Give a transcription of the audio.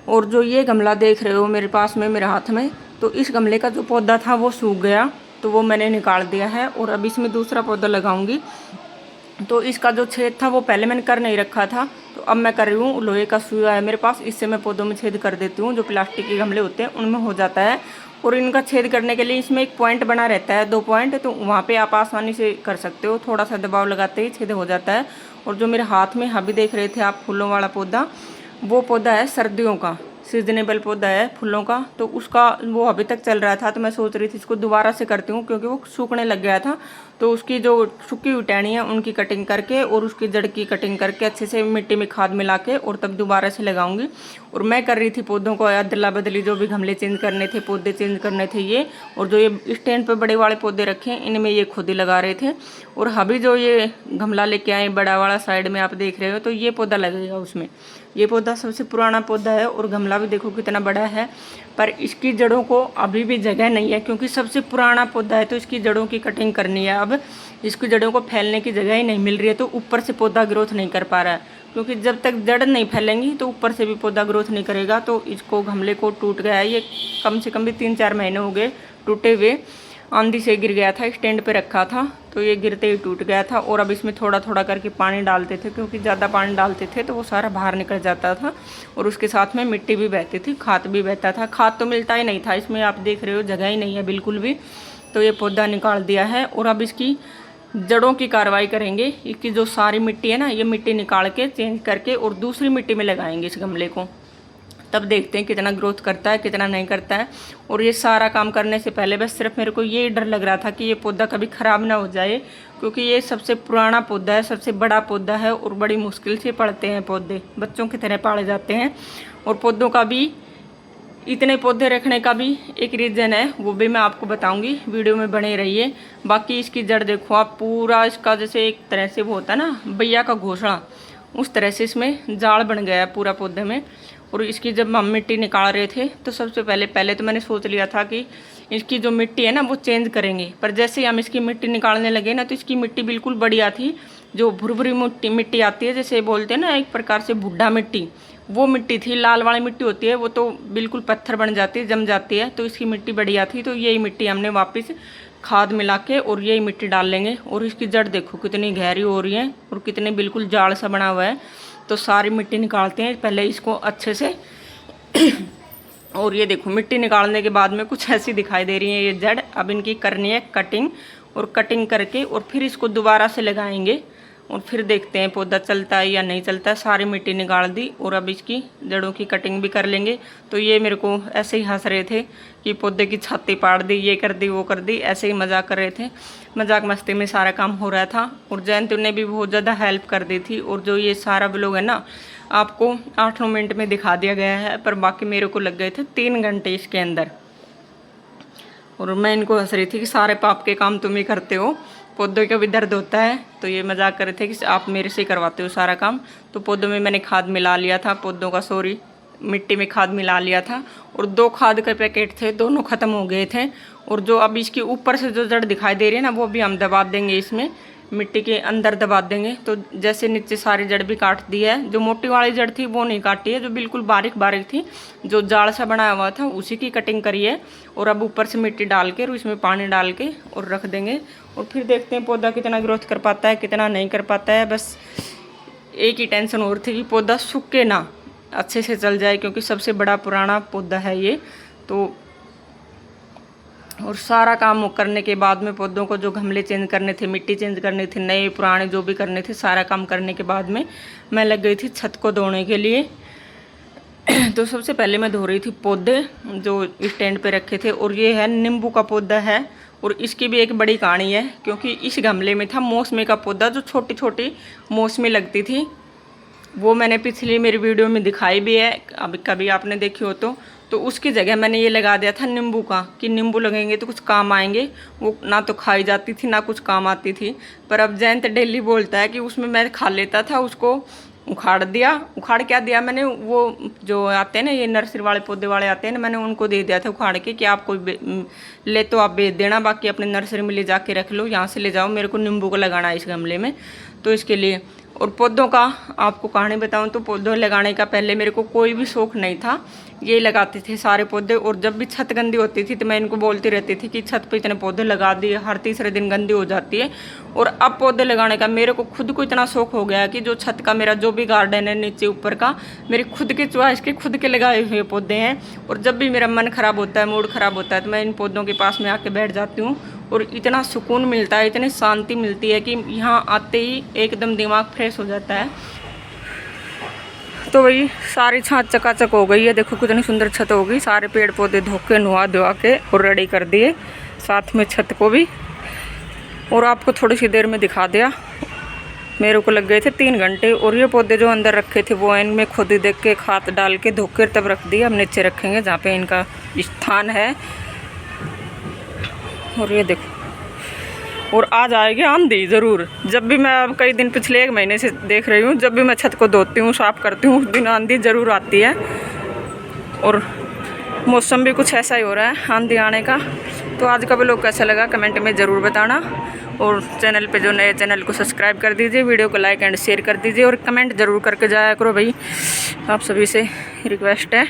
और जो ये गमला देख रहे हो मेरे पास में मेरे हाथ में, तो इस गमले का जो पौधा था वो सूख गया, तो वो मैंने निकाल दिया है और अब इसमें दूसरा पौधा लगाऊंगी। तो इसका जो छेद था वो पहले मैंने कर नहीं रखा था, तो अब मैं कर रही हूँ। लोहे का सुई है मेरे पास, इससे मैं पौधों में छेद कर देती हूँ। जो प्लास्टिक के गमले होते हैं उनमें हो जाता है, और इनका छेद करने के लिए इसमें एक पॉइंट बना रहता है, 2 पॉइंट, तो वहाँ पे आप आसानी से कर सकते हो। थोड़ा सा दबाव लगाते ही छेद हो जाता है। और जो मेरे हाथ में अभी देख रहे थे आप फूलों वाला पौधा, वो पौधा है सर्दियों का, सीजनेबल पौधा है फूलों का। तो उसका वो अभी तक चल रहा था, तो मैं सोच रही थी इसको दोबारा से करती हूँ, क्योंकि वो सूखने लग गया था। तो उसकी जो सूखी हुई टहनी है उनकी कटिंग करके और उसकी जड़ की कटिंग करके अच्छे से मिट्टी में खाद मिला के और तब दोबारा से लगाऊंगी। और मैं कर रही थी पौधों को अदला बदली, जो भी गमले चेंज करने थे, पौधे चेंज करने थे ये। और जो ये स्टैंड पे बड़े वाले पौधे रखे हैं इनमें ये खुद ही लगा रहे थे। और अभी जो ये गमला लेके आए बड़ा वाला साइड में आप देख रहे हो, तो ये पौधा लगेगा उसमें। ये पौधा सबसे पुराना पौधा है और गमला भी देखो कितना बड़ा है, पर इसकी जड़ों को अभी भी जगह नहीं है, क्योंकि सबसे पुराना पौधा है। तो इसकी जड़ों की कटिंग करनी है। अब इसकी जड़ों को फैलने की जगह ही नहीं मिल रही है, तो ऊपर से पौधा ग्रोथ नहीं कर पा रहा है, क्योंकि जब तक जड़ नहीं फैलेंगी तो ऊपर से भी पौधा ग्रोथ नहीं करेगा। तो इसको गमले को टूट गया है, ये कम से कम भी 3-4 महीने हो गए टूटे हुए। आंधी से गिर गया था, स्टैंड पे रखा था, तो ये गिरते ही टूट गया था। और अब इसमें थोड़ा थोड़ा करके पानी डालते थे, क्योंकि ज़्यादा पानी डालते थे तो वो सारा बाहर निकल जाता था। और उसके साथ में मिट्टी भी बहती थी, खाद भी बहता था। खाद तो मिलता ही नहीं था इसमें, आप देख रहे हो जगह ही नहीं है बिल्कुल भी। तो ये पौधा निकाल दिया है और अब इसकी जड़ों की कार्रवाई करेंगे। इसकी जो सारी मिट्टी है ना, ये मिट्टी निकाल के चेंज करके और दूसरी मिट्टी में लगाएंगे इस गमले को। तब देखते हैं कितना ग्रोथ करता है, कितना नहीं करता है। और ये सारा काम करने से पहले बस सिर्फ मेरे को ये डर लग रहा था कि ये पौधा कभी ख़राब ना हो जाए, क्योंकि ये सबसे पुराना पौधा है, सबसे बड़ा पौधा है और बड़ी मुश्किल से पड़ते हैं पौधे, बच्चों की तरह पाले जाते हैं। और पौधों का भी, इतने पौधे रखने का भी एक रीज़न है, वो भी मैं आपको बताऊंगी, वीडियो में बने रहिए। बाकी इसकी जड़ देखो आप, पूरा इसका जैसे एक तरह से वो होता है ना भैया का घोंसला, उस तरह से इसमें जाल बन गया है पूरा पौधे में। और इसकी जब हम मिट्टी निकाल रहे थे तो सबसे पहले तो मैंने सोच लिया था कि इसकी जो मिट्टी है ना वो चेंज करेंगे, पर जैसे ही हम इसकी मिट्टी निकालने लगे ना, तो इसकी मिट्टी बिल्कुल बढ़िया थी। जो भुरभुरी मिट्टी आती है, जैसे बोलते हैं ना एक प्रकार से भुड्डा मिट्टी, वो मिट्टी थी। लाल वाली मिट्टी होती है वो तो बिल्कुल पत्थर बन जाती है, जम जाती है। तो इसकी मिट्टी बढ़िया थी, तो यही मिट्टी हमने वापस खाद मिला के और यही मिट्टी डाल लेंगे। और इसकी जड़ देखो कितनी गहरी हो रही है और कितने बिल्कुल जाल सा बना हुआ है। तो सारी मिट्टी निकालते हैं पहले इसको अच्छे से। और ये देखो मिट्टी निकालने के बाद में कुछ ऐसी दिखाई दे रही है ये जड़। अब इनकी करनी है कटिंग, और कटिंग करके और फिर इसको दोबारा से लगाएंगे और फिर देखते हैं पौधा चलता है या नहीं चलता है। सारी मिट्टी निकाल दी और अब इसकी जड़ों की कटिंग भी कर लेंगे। तो ये मेरे को ऐसे ही हंस रहे थे कि पौधे की छाती पाड़ दी, ये कर दी, वो कर दी, ऐसे ही मजाक कर रहे थे। मजाक मस्ती में सारा काम हो रहा था। और जयंती ने भी बहुत ज़्यादा हेल्प कर दी थी। और जो ये सारा ब्लॉग है ना, आपको 8-9 मिनट में दिखा दिया गया है, पर बाकी मेरे को लग गए थे 3 घंटे इसके अंदर। और मैं इनको हंस रही थी कि सारे पाप के काम तुम ही करते हो, पौधों का भी दर्द होता है। तो ये मजाक कर रहे थे कि आप मेरे से ही करवाते हो सारा काम। तो पौधों में मैंने खाद मिला लिया था, पौधों का सॉरी मिट्टी में खाद मिला लिया था। और 2 खाद के पैकेट थे, दोनों ख़त्म हो गए थे। और जो अब इसके ऊपर से जो जड़ दिखाई दे रही है ना, वो भी हम दबा देंगे, इसमें मिट्टी के अंदर दबा देंगे। तो जैसे नीचे सारी जड़ भी काट दी है, जो मोटी वाली जड़ थी वो नहीं काटी है, जो बिल्कुल बारीक बारीक थी, जो जाल सा बनाया हुआ था उसी की कटिंग करी है। और अब ऊपर से मिट्टी डाल के और इसमें पानी डाल के और रख देंगे। और फिर देखते हैं पौधा कितना ग्रोथ कर पाता है, कितना नहीं कर पाता है। बस एक ही टेंशन और थी कि पौधा सूखे ना, अच्छे से चल जाए, क्योंकि सबसे बड़ा पुराना पौधा है ये। तो और सारा काम करने के बाद में पौधों को जो गमले चेंज करने थे, मिट्टी चेंज करनी थी, नए पुराने जो भी करने थे, सारा काम करने के बाद में मैं लग गई थी छत को धोने के लिए। तो सबसे पहले मैं धो रही थी पौधे जो स्टैंड पे रखे थे। और ये है नींबू का पौधा है, और इसकी भी एक बड़ी कहानी है, क्योंकि इस गमले में था मौसमी का पौधा, जो छोटी छोटी मौसमी लगती थी। वो मैंने पिछली मेरी वीडियो में दिखाई भी है, अभी कभी आपने देखी हो तो। तो उसकी जगह मैंने ये लगा दिया था नींबू का, कि नींबू लगेंगे तो कुछ काम आएंगे। वो ना तो खाई जाती थी ना कुछ काम आती थी। पर अब जयंत डेली बोलता है कि उसमें मैं खा लेता था, उसको उखाड़ दिया। उखाड़ क्या दिया मैंने, वो जो आते हैं ना ये नर्सरी वाले पौधे वाले आते हैं ना, मैंने उनको दे दिया था उखाड़ के कि आप कोई ले तो आप बेच देना, बाकी अपने नर्सरी में ले जाके रख लो, यहाँ से ले जाओ, मेरे को नींबू को लगाना है इस गमले में, तो इसके लिए। और पौधों का आपको कहानी बताऊं तो पौधों लगाने का पहले मेरे को कोई भी शौक नहीं था, ये लगाते थे सारे पौधे। और जब भी छत गंदी होती थी तो मैं इनको बोलती रहती थी कि छत पे इतने पौधे लगा दिए, हर तीसरे दिन गंदी हो जाती है। और अब पौधे लगाने का मेरे को खुद को इतना शौक हो गया है कि जो छत का मेरा जो भी गार्डन है नीचे ऊपर का, मेरी खुद के चॉइस के खुद के लगाए हुए पौधे हैं। और जब भी मेरा मन खराब होता है, मूड खराब होता है, तो मैं इन पौधों के पास में आके बैठ जाती हूँ और इतना सुकून मिलता है, इतनी शांति मिलती है कि यहाँ आते ही एकदम दिमाग फ्रेश हो जाता है। तो वही सारी छत चकाचक हो गई है, देखो कितनी सुंदर छत हो गई, सारे पेड़ पौधे धोके नुआ धुआ के और रेडी कर दिए, साथ में छत को भी। और आपको थोड़ी सी देर में दिखा दिया, मेरे को लग गए थे 3 घंटे। और ये पौधे जो अंदर रखे थे वो इनमें खुद ही देख के खाद डाल के धोके तब रख दिए, अब नीचे रखेंगे जहाँ पे इनका स्थान है। और ये देखो, और आज आएगी आंधी ज़रूर। जब भी मैं अब कई दिन पिछले 1 महीने से देख रही हूँ, जब भी मैं छत को धोती हूँ साफ़ करती हूँ, उस दिन आंधी ज़रूर आती है। और मौसम भी कुछ ऐसा ही हो रहा है आंधी आने का। तो आज का व्लॉग कैसा लगा कमेंट में ज़रूर बताना। और चैनल पे जो नए चैनल को सब्सक्राइब कर दीजिए, वीडियो को लाइक एंड शेयर कर दीजिए और कमेंट ज़रूर करके जाया करो भाई, आप सभी से रिक्वेस्ट है।